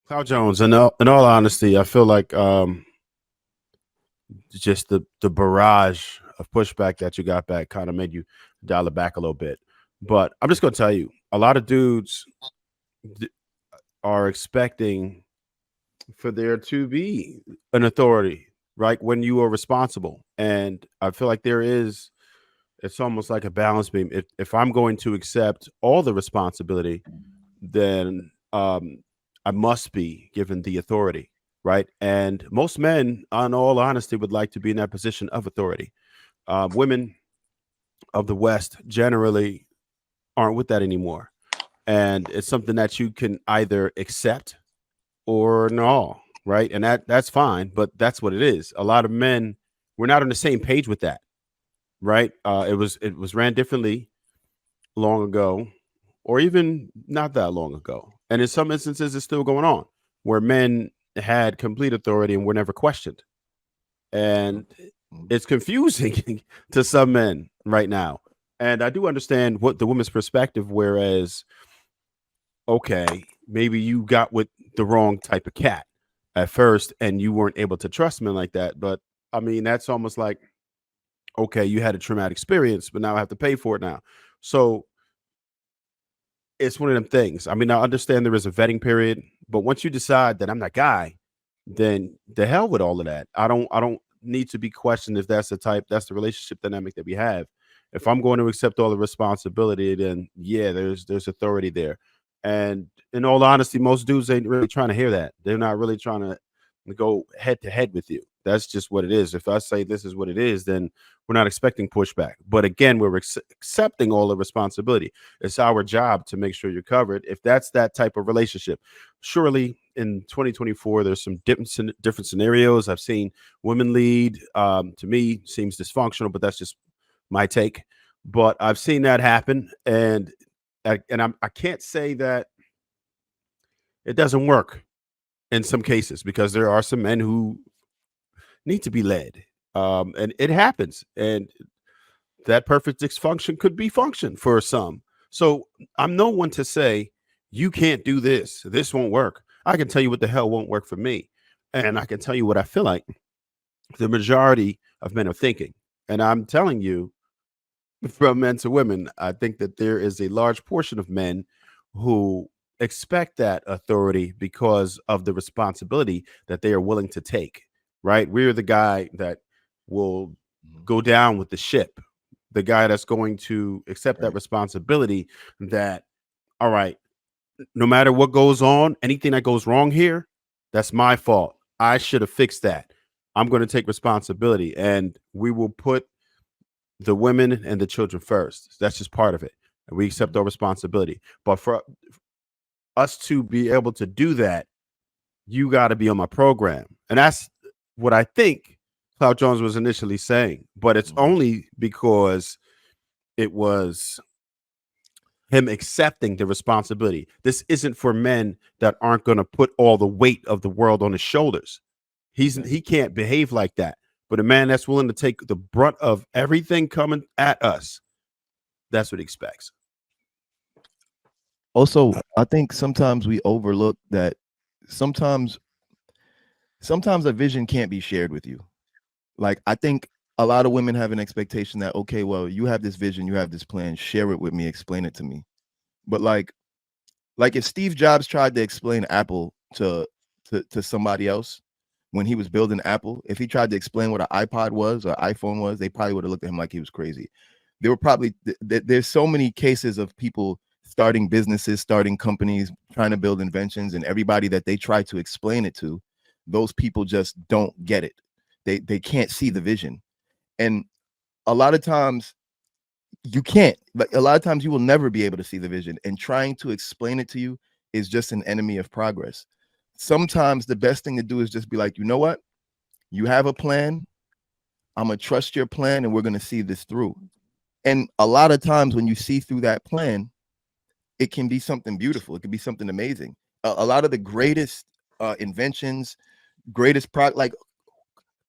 Cloud Jones, in all honesty, I feel like just the barrage of pushback that you got back kind of made you dial it back a little bit. But I'm just gonna tell you, a lot of dudes d- are expecting for there to be an authority, right? When you are responsible, and I feel like there is. It's almost like a balance beam. If I'm going to accept all the responsibility, then I must be given the authority, right? And most men, on all honesty, would like to be in that position of authority. Women of the West generally aren't with that anymore, and it's something that you can either accept or no, right? And that's fine, but that's what it is. A lot of men, we're not on the same page with that, right? It was ran differently long ago, or even not that long ago. And in some instances, it's still going on where men had complete authority and were never questioned. And it's confusing to some men right now. And I do understand what the woman's perspective, whereas, okay, maybe you got with the wrong type of cat at first and you weren't able to trust men like that. But I mean, that's almost like, okay, you had a traumatic experience, but now I have to pay for it now. So it's one of them things. I mean, I understand there is a vetting period, but once you decide that I'm that guy, then the hell with all of that. I don't need to be questioned if that's the relationship dynamic that we have. If I'm going to accept all the responsibility, then yeah, there's authority there. And in all honesty, most dudes ain't really trying to hear that. They're not really trying to go head to head with you. That's just what it is. If I say this is what it is, then we're not expecting pushback. But again, we're accepting all the responsibility. It's our job to make sure you're covered. If that's that type of relationship, surely in 2024, there's some different scenarios. I've seen women lead. To me, seems dysfunctional, but that's just my take. But I've seen that happen, and I can't say that it doesn't work in some cases because there are some men who need to be led, and it happens, and that perfect dysfunction could be function for some. So I'm no one to say you can't do this. This won't work. I can tell you what the hell won't work for me, and I can tell you what I feel like the majority of men are thinking. And I'm telling you, from men to women, I think that there is a large portion of men who expect that authority because of the responsibility that they are willing to take. Right? We're the guy that will Mhm. go down with the ship, the guy that's going to accept that Right. responsibility that, all right, no matter what goes on, anything that goes wrong here, that's my fault. I should have fixed that. I'm going to take responsibility, and we will put the women and the children first. That's just part of it. And we accept Mhm. our responsibility. But for us to be able to do that, you got to be on my program. And that's what I think Cloud Jones was initially saying. But it's Mhm. only because it was him accepting the responsibility. This isn't for men that aren't going to put all the weight of the world on his shoulders. Right. He can't behave like that. But a man that's willing to take the brunt of everything coming at us, that's what he expects. Also, I think sometimes we overlook that sometimes sometimes a vision can't be shared with you. Like I think a lot of women have an expectation that okay, well, you have this vision, you have this plan, share it with me, explain it to me. But like if Steve Jobs tried to explain Apple to somebody else when he was building Apple, if he tried to explain what an iPod was or iPhone was, they probably would have looked at him like he was crazy. There were probably there's so many cases of people starting businesses, starting companies, trying to build inventions, and everybody that they try to explain it to, those people just don't get it. They can't see the vision. And a lot of times you can't, like a lot of times you will never be able to see the vision, and trying to explain it to you is just an enemy of progress. Sometimes the best thing to do is just be like, you know what, you have a plan, I'm gonna trust your plan and we're gonna see this through. And a lot of times when you see through that plan, it can be something beautiful, it can be something amazing. A lot of the greatest inventions, greatest product, like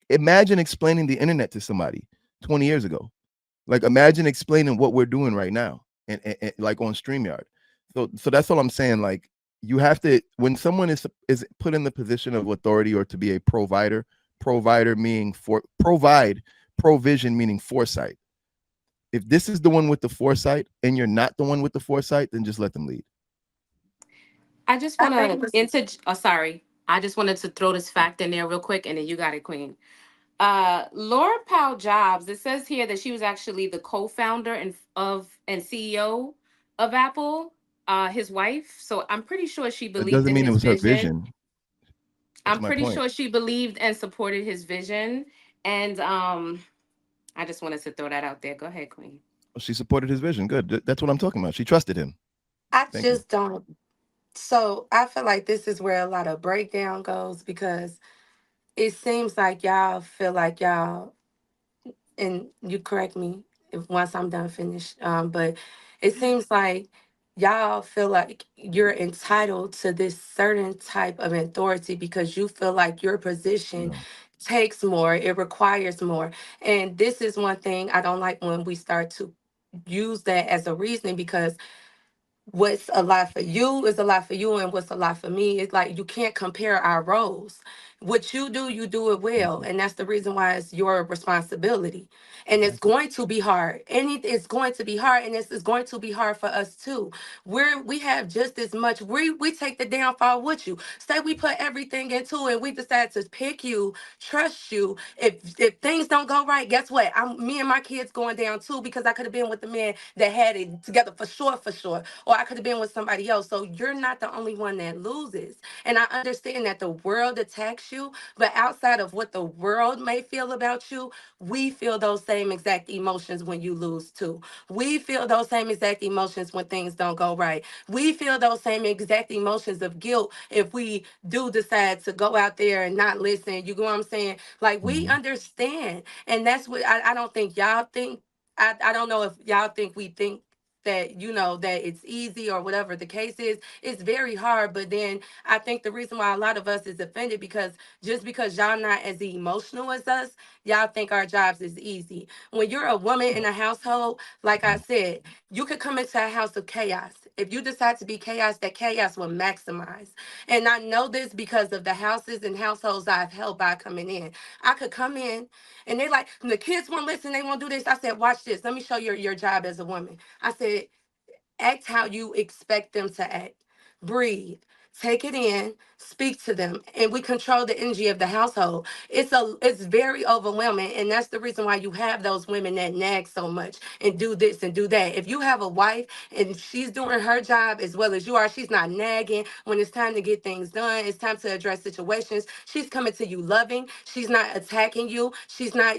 imagine explaining the internet to somebody 20 years ago. Like imagine explaining what we're doing right now and like on StreamYard. So that's all I'm saying. Like you have to, when someone is put in the position of authority or to be a provider, provider meaning for provide, provision meaning foresight. If this is the one with the foresight and you're not the one with the foresight, then just let them lead. I just want to oh, sorry. I just wanted to throw this fact in there real quick, and then you got it, Queen. Laura Powell Jobs. It says here that she was actually the co-founder and CEO of Apple. His wife. So I'm pretty sure she That believed doesn't in mean it his was her vision. vision. That's I'm my pretty point. sure she believed and supported his vision. And I just wanted to throw that out there. Go ahead, Queen. She supported his vision. Good. That's what I'm talking about. She trusted him. I Thank you. just don't. So I feel like this is where a lot of breakdown goes because it seems like y'all feel like y'all, and you correct me if once I'm done finished. But it seems like y'all feel like you're entitled to this certain type of authority because you feel like your position No. takes more, it requires more. And this is one thing I don't like when we start to use that as a reasoning because what's a lot for you is a lot for you, and what's a lot for me is like you can't compare our roles. What you do it Thank well, you. and that's the reason why it's your responsibility. And it's Thank you. going to be hard, and it's going to be hard, and this is going to be hard for us too. We have just as much, we take the downfall with you. Say we put everything into it, we decide to pick you, trust you. If things don't go right, guess what? Me and my kids going down too, because I could have been with the man that had it together for sure, or I could have been with somebody else. So you're not the only one that loses. And I understand that the world attacks you, but outside of what the world may feel about you, we feel those same exact emotions when you lose too. We feel those same exact emotions when things don't go right. We feel those same exact emotions of guilt if we do decide to go out there and not listen. You know what I'm saying? Like we Mhm. understand. And that's what I don't think y'all think. I don't know if y'all think we think that that it's easy or whatever the case is. It's very hard, but then I think the reason why a lot of us is offended because just because y'all not as emotional as us, y'all think our jobs is easy. When you're a woman in No. a household, like I No. said, you could come into a house of chaos. If you decide to be chaos, that chaos will maximize. And I know this because of the houses and households I've helped by coming in. I could come in and they like, the kids won't listen, they won't do this. I said, watch this. Let me show you your job as a woman. I said, act how you expect them to act. Breathe. Take it in, speak to them, and we control the energy of the household. It's very overwhelming, and that's the reason why you have those women that nag so much and do this and do that. If you have a wife and she's doing her job as well as you are, she's not nagging when it's time to get things done, it's time to address situations. She's coming to you loving, she's not attacking you, she's not,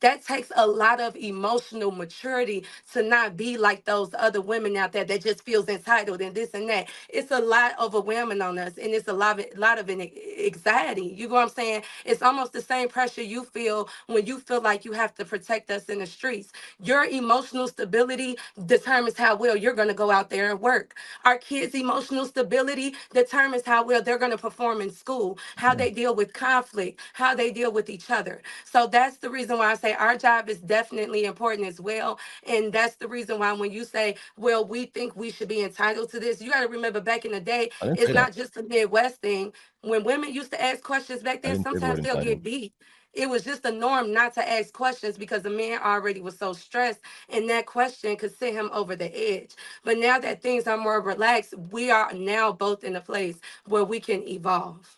that takes a lot of emotional maturity to not be like those other women out there that just feels entitled and this and that. It's a lot overwhelming on us, and it's a lot of an anxiety. You know what I'm saying? It's almost the same pressure you feel when you feel like you have to protect us in the streets. Your emotional stability determines how well you're going to go out there and work. Our kids' emotional stability determines how well they're going to perform in school, how Yeah. they deal with conflict, how they deal with each other. So that's the reason why I say our job is definitely important as well. And that's the reason why when you say, well, we think we should be entitled to this, you got to remember back in the day, I didn't it's say that. not just a Midwest thing. When women used to ask questions back I then, didn't say the word sometimes they'll entitled. get beat. It was just a norm not to ask questions because the man already was so stressed, and that question could send him over the edge. But now that things are more relaxed, we are now both in a place where we can evolve.